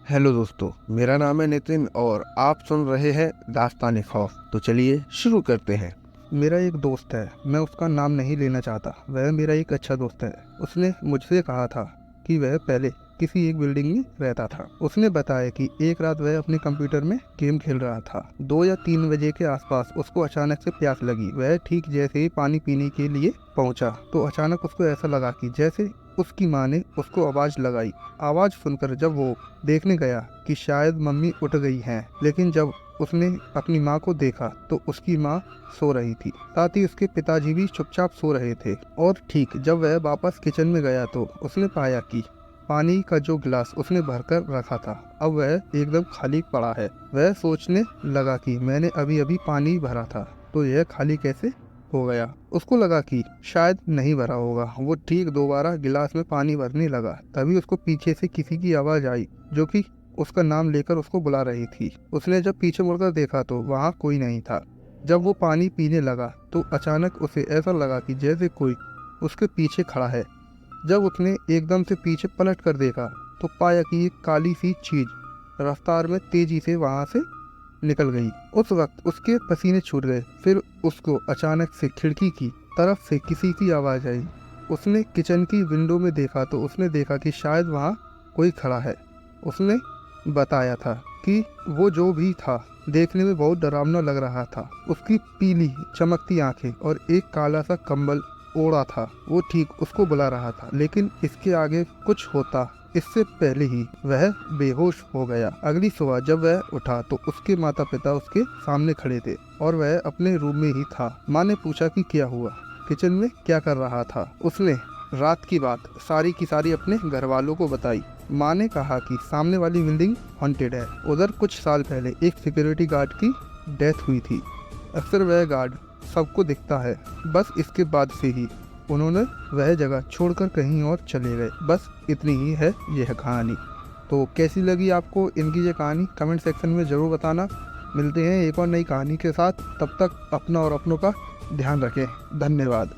Hello दोस्तों, मेरा नाम है नितिन और आप सुन रहे हैं दास्तान खौफ। तो चलिए शुरू करते हैं। मेरा एक दोस्त है, मैं उसका नाम नहीं लेना चाहता। वह मेरा एक अच्छा दोस्त है। उसने मुझसे कहा था कि वह पहले किसी एक बिल्डिंग में रहता था। उसने बताया कि एक रात वह अपने कंप्यूटर में गेम खेल रहा था। 2 या 3 बजे के आसपास उसको अचानक से प्यास लगी। वह ठीक जैसे ही पानी पीने के लिए पहुंचा तो अचानक उसको ऐसा लगा कि जैसे उसकी माँ ने उसको आवाज लगाई। आवाज सुनकर जब वो देखने गया कि शायद मम्मी उठ गई हैं, लेकिन जब उसने अपनी माँ को देखा तो उसकी माँ सो रही थी। साथ ही उसके पिताजी भी चुपचाप सो रहे थे। और ठीक जब वह वापस किचन में गया तो उसने पाया कि पानी का जो गिलास उसने भरकर रखा था अब वह एकदम खाली पड़ा है। वह सोचने लगा कि मैंने अभी अभी पानी भरा था तो यह खाली कैसे हो गया। उसको लगा कि शायद नहीं भरा होगा। वो ठीक दोबारा गिलास में पानी भरने लगा। तभी उसको पीछे से किसी की आवाज आई जो कि उसका नाम लेकर उसको बुला रही थी। उसने जब पीछे मुड़कर देखा तो वहाँ कोई नहीं था। जब वो पानी पीने लगा तो अचानक उसे ऐसा लगा कि जैसे कोई उसके पीछे खड़ा है। जब उसने एकदम से पीछे पलट कर देखा तो पाया कि एक काली सी चीज रफ्तार में तेजी से वहां से निकल गई। उस वक्त उसके पसीने छूट गए। फिर उसको अचानक से खिड़की की तरफ से किसी की आवाज आई। उसने किचन की विंडो में देखा तो उसने देखा कि शायद वहाँ कोई खड़ा है। उसने बताया था कि वो जो भी था देखने में बहुत डरावना लग रहा था। उसकी पीली चमकती आंखें और एक काला सा कंबल ओढ़ा था। वो ठीक उसको बुला रहा था, लेकिन इसके आगे कुछ होता इससे पहले ही वह बेहोश हो गया। अगली सुबह जब वह उठा तो उसके माता पिता उसके सामने खड़े थे और वह अपने रूम में ही था। माँ ने पूछा कि क्या हुआ, किचन में क्या कर रहा था। उसने रात की बात सारी की सारी अपने घर वालों को बताई। माँ ने कहा कि सामने वाली बिल्डिंग हॉन्टेड है। उधर कुछ साल पहले एक सिक्योरिटी गार्ड की डेथ हुई थी। अक्सर वह गार्ड सबको दिखता है। बस इसके बाद से ही उन्होंने वह जगह छोड़कर कहीं और चले गए। बस इतनी ही है यह कहानी। तो कैसी लगी आपको इनकी ये कहानी कमेंट सेक्शन में ज़रूर बताना। मिलते हैं एक और नई कहानी के साथ। तब तक अपना और अपनों का ध्यान रखें। धन्यवाद।